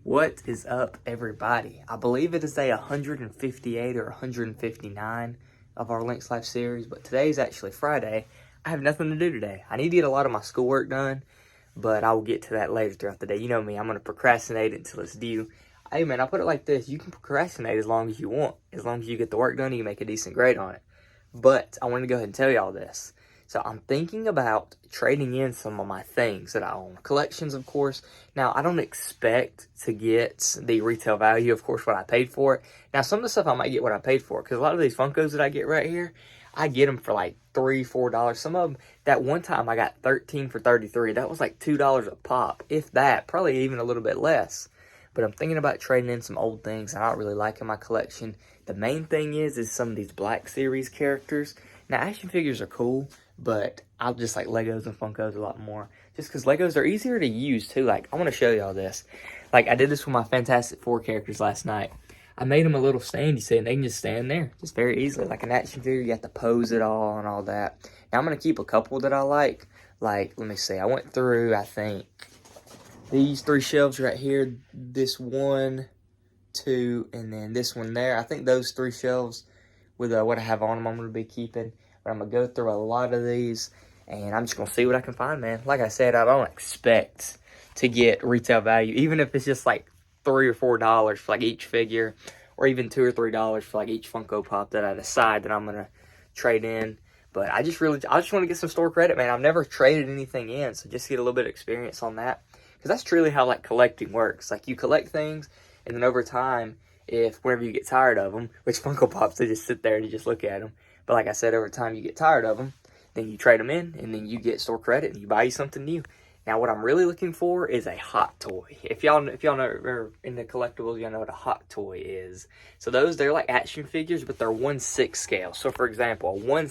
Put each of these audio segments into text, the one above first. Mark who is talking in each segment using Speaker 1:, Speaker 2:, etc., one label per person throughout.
Speaker 1: What is up, everybody? I believe it is day 158 or 159 of our Links Life series, but today's actually Friday. I have nothing to do today. I need to get a lot of my schoolwork done, but I will get to that later throughout the day. You know me, I'm going to procrastinate until it's due. Hey man, I'll put it like this. You can procrastinate as long as you want. As long as you get the work done, you make a decent grade on it. But I want to go ahead and tell y'all this. So I'm thinking about trading in some of my things that I own. Collections, of course. Now, I don't expect to get the retail value, of course, what I paid for it. Now, some of the stuff I might get what I paid for, because a lot of these Funkos that I get right here, I get them for like $3, $4. Some of them, that one time I got 13 for 33. That was like $2 a pop, if that, probably even a little bit less. But I'm thinking about trading in some old things I don't really like in my collection. The main thing is some of these Black Series characters. Now, action figures are cool, but I just like Legos and Funkos a lot more. Just because Legos are easier to use, too. Like, I want to show y'all this. Like, I did this with my Fantastic Four characters last night. I made them a little stand, you see, and they can just stand there. Just very easily. Like an action figure, you have to pose it all and all that. Now, I'm going to keep a couple that I like. Like, let me see. I went through, I think, these 3 shelves right here. This 1, 2, and then this one there. I think those 3 shelves with what I have on them I'm going to be keeping. But I'm going to go through a lot of these, and I'm just going to see what I can find, man. Like I said, I don't expect to get retail value, even if it's just like $3 or $4 for like each figure, or even $2 or $3 for like each Funko Pop that I decide that I'm going to trade in. But I just want to get some store credit, man. I've never traded anything in, so just get a little bit of experience on that. Because that's truly how like collecting works. Like you collect things, and then over time, whenever you get tired of them, which Funko Pops, they just sit there and you just look at them. But like I said, over time you get tired of them, then you trade them in, and then you get store credit, and you buy you something new. Now, what I'm really looking for is a hot toy. If y'all know, are into collectibles, y'all know what a hot toy is. So they're like action figures, but they're 1/6 scale. So for example, a 1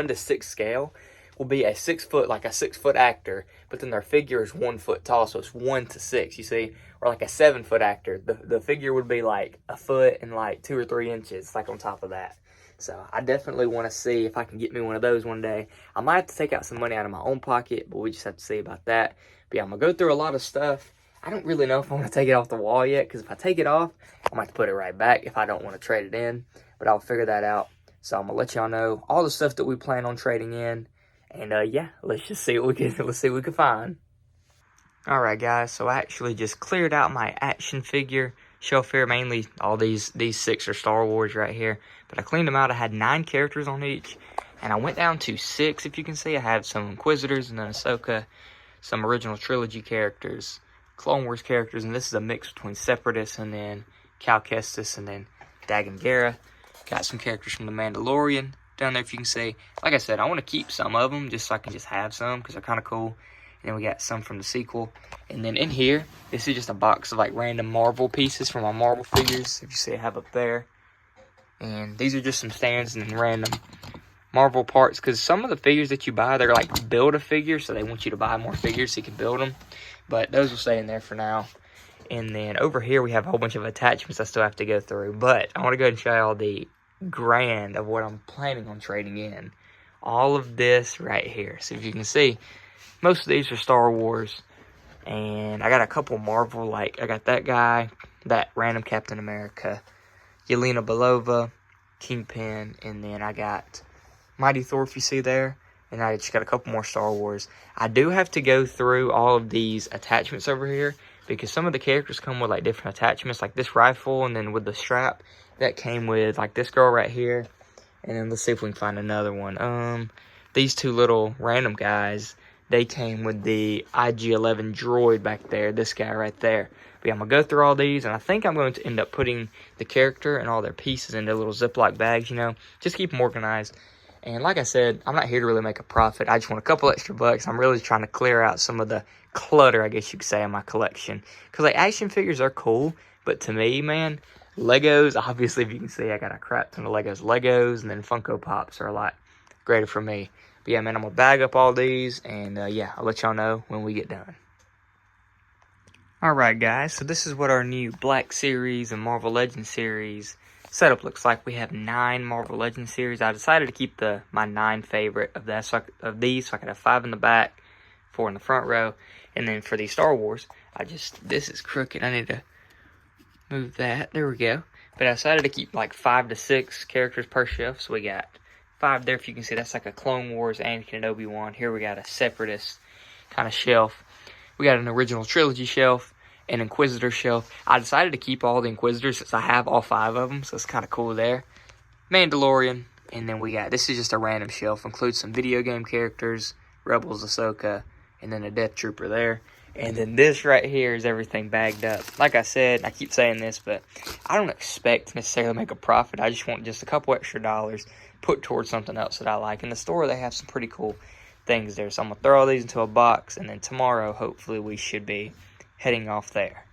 Speaker 1: to 6 scale will be a 6 foot, like a 6 foot actor, but then their figure is 1 foot tall, so it's 1 to 6, you see? Or like a 7 foot actor, the figure would be like a foot and like 2 or 3 inches, like on top of that. So I definitely want to see if I can get me one of those one day. I might have to take out some money out of my own pocket, but we just have to see about that. But yeah, I'm going to go through a lot of stuff. I don't really know if I want to take it off the wall yet, because if I take it off, I might have to put it right back if I don't want to trade it in. But I'll figure that out. So I'm going to let y'all know all the stuff that we plan on trading in. And yeah, let's see what we can find. Alright guys, so I actually just cleared out my action figure shelf here. Mainly all these 6 are Star Wars right here. But I cleaned them out. I had 9 characters on each. And I went down to 6, if you can see. I have some Inquisitors and then Ahsoka, some original trilogy characters, Clone Wars characters, and this is a mix between Separatists and then Cal Kestis and then Dagan Gera. Got some characters from The Mandalorian down there, if you can see. Like I said, I want to keep some of them just so I can just have some because they're kind of cool. And then we got some from the sequel. And then in here, this is just a box of like random Marvel pieces from my Marvel figures. If you see, I have up there. And these are just some stands and then random Marvel parts. Because some of the figures that you buy, they're like build-a-figure. So they want you to buy more figures so you can build them. But those will stay in there for now. And then over here, we have a whole bunch of attachments I still have to go through. But I want to go ahead and show y'all the grand of what I'm planning on trading in. All of this right here. So if you can see, most of these are Star Wars. And I got a couple Marvel, like I got that guy, that random Captain America, Yelena Belova, Kingpin, and then I got Mighty Thor, if you see there. And I just got a couple more Star Wars. I do have to go through all of these attachments over here, because some of the characters come with like different attachments, like this rifle, and then with the strap that came with like this girl right here. And then let's see if we can find another one. These 2 little random guys, they came with the IG-11 droid back there, this guy right there. But yeah, I'm going to go through all these, and I think I'm going to end up putting the character and all their pieces into little Ziploc bags, you know, just keep them organized. And like I said, I'm not here to really make a profit. I just want a couple extra bucks. I'm really trying to clear out some of the clutter, I guess you could say, in my collection. Because like action figures are cool, but to me, man, Legos, obviously, if you can see, I got a crap ton of Legos, and then Funko Pops are a lot greater for me. But yeah, man, I'm going to bag up all these, and yeah, I'll let y'all know when we get done. Alright guys, so this is what our new Black Series and Marvel Legends series setup looks like. We have 9 Marvel Legends series. I decided to keep my 9 favorite of these, so I could have 5 in the back, 4 in the front row. And then for the Star Wars, this is crooked. I need to move that. There we go. But I decided to keep like 5 to 6 characters per shelf. So we got 5 there. If you can see, that's like a Clone Wars Anakin and Obi-Wan. Here we got a Separatist kind of shelf. We got an original trilogy shelf, an Inquisitor shelf. I decided to keep all the Inquisitors since I have all 5 of them. So it's kind of cool there. Mandalorian. And then we got, this is just a random shelf. Includes some video game characters, Rebels, Ahsoka, and then a Death Trooper there. And then this right here is everything bagged up. Like I said, I keep saying this, but I don't expect to necessarily make a profit. I just want just a couple extra dollars put towards something else that I like. In the store, they have some pretty cool things there. So I'm going to throw all these into a box, and then tomorrow, hopefully, we should be heading off there.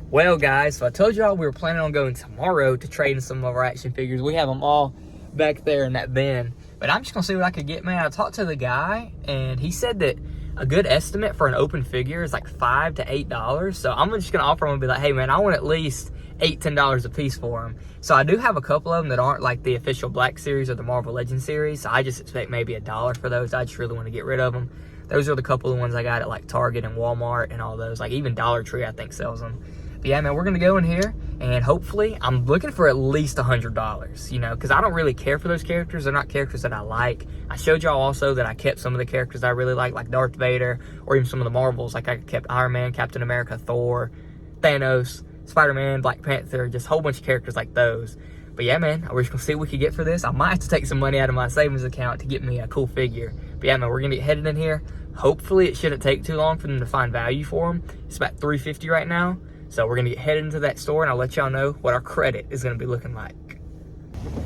Speaker 1: Well, guys, so I told y'all we were planning on going tomorrow to trade in some of our action figures. We have them all back there in that bin. But I'm just going to see what I could get, man. I talked to the guy, and he said that a good estimate for an open figure is like $5 to $8. So I'm just gonna offer him and be like, hey man, I want at least $8, $10 a piece for them. So I do have a couple of them that aren't like the official Black Series or the Marvel Legends series. So I just expect maybe $1 for those. I just really want to get rid of them. Those are the couple of ones I got at like Target and Walmart and all those. Like even Dollar Tree I think sells them. But yeah, man, we're gonna go in here and hopefully I'm looking for at least $100, you know, because I don't really care for those characters. They're not characters that I like. I showed y'all also that I kept some of the characters that I really like Darth Vader, or even some of the Marvels. Like I kept Iron Man, Captain America, Thor, Thanos, Spider-Man, Black Panther, just a whole bunch of characters like those. But yeah, man, we're just gonna see what we can get for this. I might have to take some money out of my savings account to get me a cool figure. But yeah, man, we're gonna get headed in here. Hopefully it shouldn't take too long for them to find value for them. It's about $3.50 right now. So we're gonna get headed into that store and I'll let y'all know what our credit is gonna be looking like.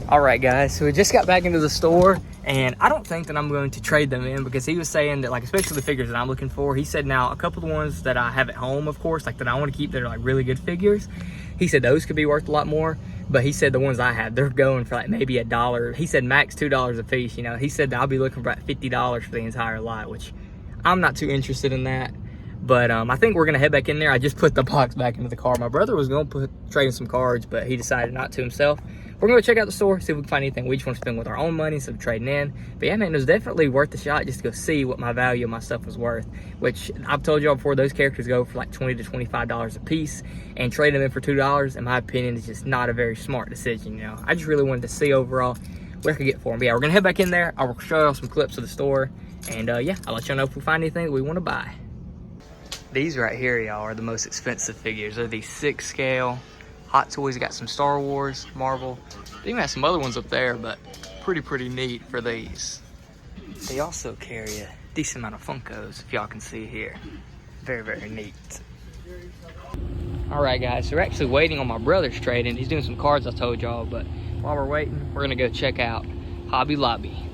Speaker 1: All right, guys, so we just got back into the store and I don't think that I'm going to trade them in because he was saying that, like, especially the figures that I'm looking for, he said now a couple of the ones that I have at home, of course, like that I want to keep that are like really good figures, he said those could be worth a lot more. But he said the ones I have, they're going for like maybe $1. He said max $2 a piece, you know. He said that I'll be looking for about $50 for the entire lot, which I'm not too interested in that. But I think we're gonna head back in there. I just put the box back into the car. My brother was gonna trade in some cards, but he decided not to himself. We're gonna check out the store, see if we can find anything we just want to spend with our own money instead of trading in. But yeah, man, it was definitely worth the shot just to go see what my value of my stuff was worth. Which I've told y'all before, those characters go for like $20 to $25 a piece, and trading them in for $2, in my opinion, is just not a very smart decision. You know, I just really wanted to see overall what I could get for them. But yeah, we're gonna head back in there. I'll show y'all some clips of the store, and yeah, I'll let y'all know if we find anything that we want to buy. These right here, y'all, are the most expensive figures. They're these 6 scale Hot Toys. Got some Star Wars, Marvel. They even have some other ones up there, but pretty neat for these. They also carry a decent amount of Funkos, if y'all can see here. Very neat. All right, guys, so we're actually waiting on my brother's trade, and he's doing some cards I told y'all, but while we're waiting, we're gonna go check out Hobby Lobby.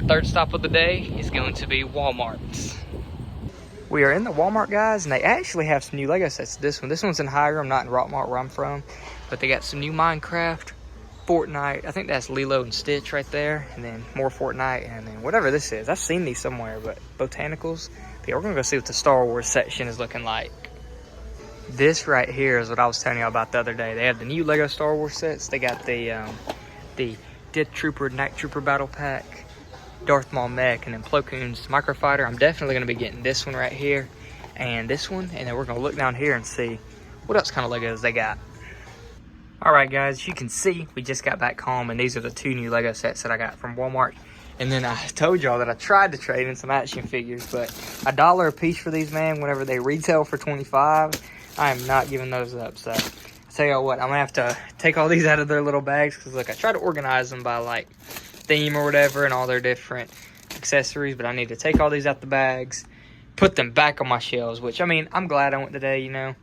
Speaker 1: Third stop of the day is going to be Walmart. We are in the Walmart, guys, and they actually have some new Lego sets. This one's in Hiram, not in Rockmart where I'm from, but they got some new Minecraft, Fortnite. I think that's Lilo and Stitch right there, and then more Fortnite, and then whatever this is. I've seen these somewhere, but Botanicals. But yeah, we're gonna go see what the Star Wars section is looking like. This right here is what I was telling you about the other day. They have the new Lego Star Wars sets. They got the Death Trooper, Night Trooper battle pack, Darth Maul mech, and then Plo Koon's microfighter. I'm definitely going to be getting this one right here and this one, and then we're going to look down here and see what else kind of Legos they got. All right, guys, as you can see, we just got back home, and these are the 2 new Lego sets that I got from Walmart. And then I told y'all that I tried to trade in some action figures, but $1 a piece for these, man, whenever they retail for $25, I am not giving those up. So I tell y'all what, I'm gonna have to take all these out of their little bags, because look, I try to organize them by like theme or whatever and all their different accessories, but I need to take all these out the bags, put them back on my shelves, which, I mean, I'm glad I went today, you know,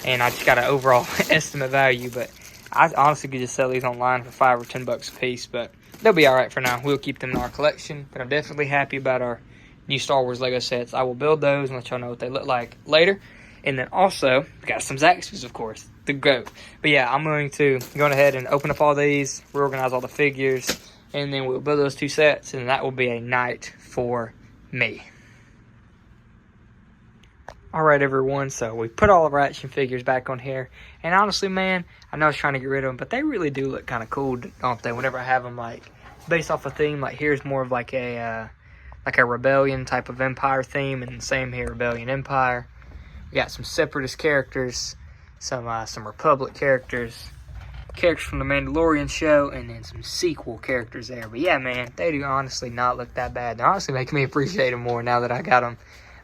Speaker 1: and I just got an overall estimate value, but I honestly could just sell these online for $5 or $10 a piece, but they'll be all right for now. We'll keep them in our collection, but I'm definitely happy about our new Star Wars Lego sets. I will build those and let y'all know what they look like later. And then also, we got some Zaxby's, of course, the GOAT. But yeah, I'm going to go ahead and open up all these, reorganize all the figures, and then we'll build those 2 sets, and that will be a night for me. All right, everyone, so we put all of our action figures back on here, and honestly, man, I know I was trying to get rid of them, but they really do look kind of cool, don't they? Whenever I have them, like, based off a theme, like here's more of like a like a Rebellion type of Empire theme, and same here, Rebellion Empire. We got some Separatist characters, some Republic characters from the Mandalorian show, and then some sequel characters there. But yeah, man, they do honestly not look that bad. They're honestly making me appreciate them more now that I got them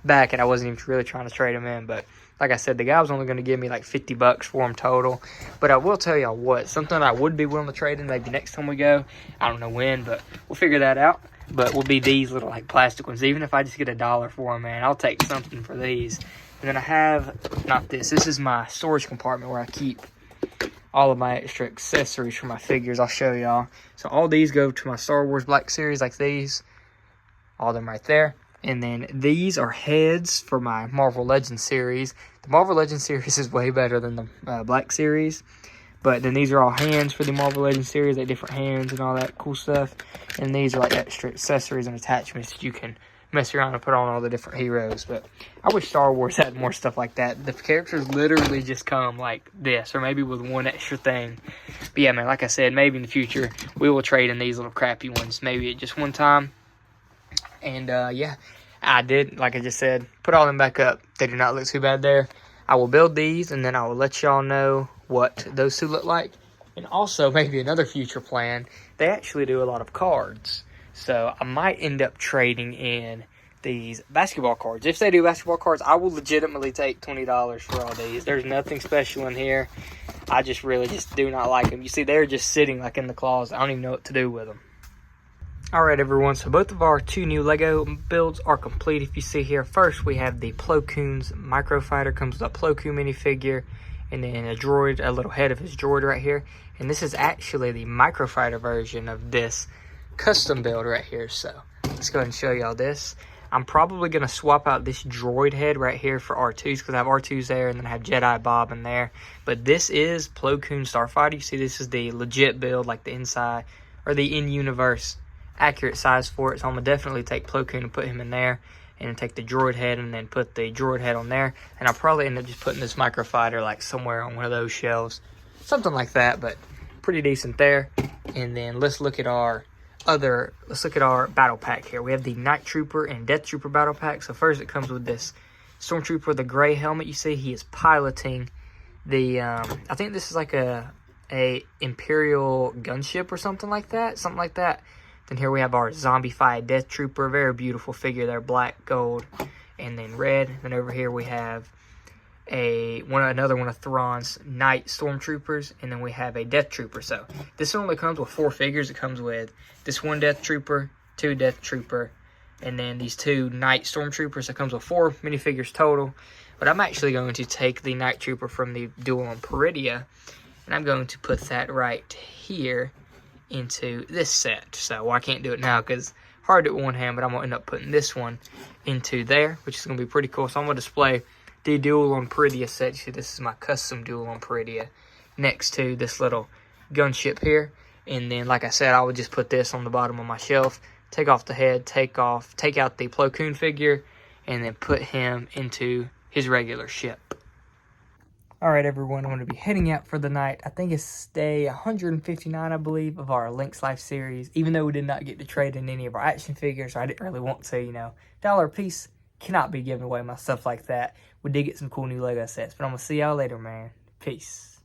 Speaker 1: back, and I wasn't even really trying to trade them in. But like I said, the guy was only going to give me like $50 for them total. But I will tell y'all what, something I would be willing to trade in maybe next time we go. I don't know when, but we'll figure that out. But will be these little like plastic ones. Even if I just get $1 for them, man, I'll take something for these. And then I have, not this, this is my storage compartment where I keep all of my extra accessories for my figures. I'll show y'all. So all these go to my Star Wars Black Series, like these. All of them right there. And then these are heads for my Marvel Legends series. The Marvel Legends series is way better than the Black Series. But then these are all hands for the Marvel Legends series, like different hands and all that cool stuff. And these are like extra accessories and attachments that you can mess around and put on all the different heroes. But I wish Star Wars had more stuff like that. The characters literally just come like this, or maybe with one extra thing. But yeah, man, like I said, maybe in the future we will trade in these little crappy ones, maybe at just one time. And yeah, I did, like I just said, put all them back up. They do not look too bad there. I will build these, and then I will let y'all know what those two look like. And also, maybe another future plan, they actually do a lot of cards. So I might end up trading in these basketball cards. If they do basketball cards, I will legitimately take $20 for all these. There's nothing special in here. I just really just do not like them. You see, they're just sitting like in the closet. I don't even know what to do with them. Alright everyone, so both of our two new Lego builds are complete. If you see here, first we have the Plo Koon's Microfighter. Comes with a Plo Koon minifigure, and then a droid, a little head of his droid right here. And this is actually the Microfighter version of this custom build right here. So let's go ahead and show y'all this. I'm probably going to swap out this droid head right here for R2s, because I have R2s there, and then I have Jedi Bob in there. But this is Plo Koon Starfighter. You see, this is the legit build, like the inside, or the in-universe accurate size for it. So I'm going to definitely take Plo Koon and put him in there, and take the droid head and then put the droid head on there. And I'll probably end up just putting this Microfighter like somewhere on one of those shelves. Something like that, but pretty decent there. And then let's look at our battle pack here. We have the Night Trooper and Death Trooper battle pack. So first it comes with this Stormtrooper with the gray helmet. You see he is piloting the, I think this is like a Imperial gunship or something like that. Then here we have our zombified Death Trooper. Very beautiful figure there, black, gold, and then red. Then over here we have another one of Thrawn's Night Stormtroopers, and then we have a Death Trooper. So this only comes with 4 figures. It comes with this one Death Trooper, 2 Death Trooper, and then these 2 Night Stormtroopers. So it comes with 4 minifigures total. But I'm actually going to take the Night Trooper from the Duel on Peridea, and I'm going to put that right here into this set. So I can't do it now because hard to do it with one hand, but I'm going to end up putting this one into there, which is going to be pretty cool. So I'm going to display the Duel on Peridea set. See, this is my custom Duel on Peridea next to this little gunship here. And then, like I said, I would just put this on the bottom of my shelf, take off the head, take out the Plo Koon figure, and then put him into his regular ship. Alright everyone, I'm going to be heading out for the night. I think it's day 159, I believe, of our Link's Life series. Even though we did not get to trade in any of our action figures, or I didn't really want to, $1 a piece, cannot be giving away my stuff like that. We did get some cool new Lego sets, but I'm going to see y'all later, man. Peace.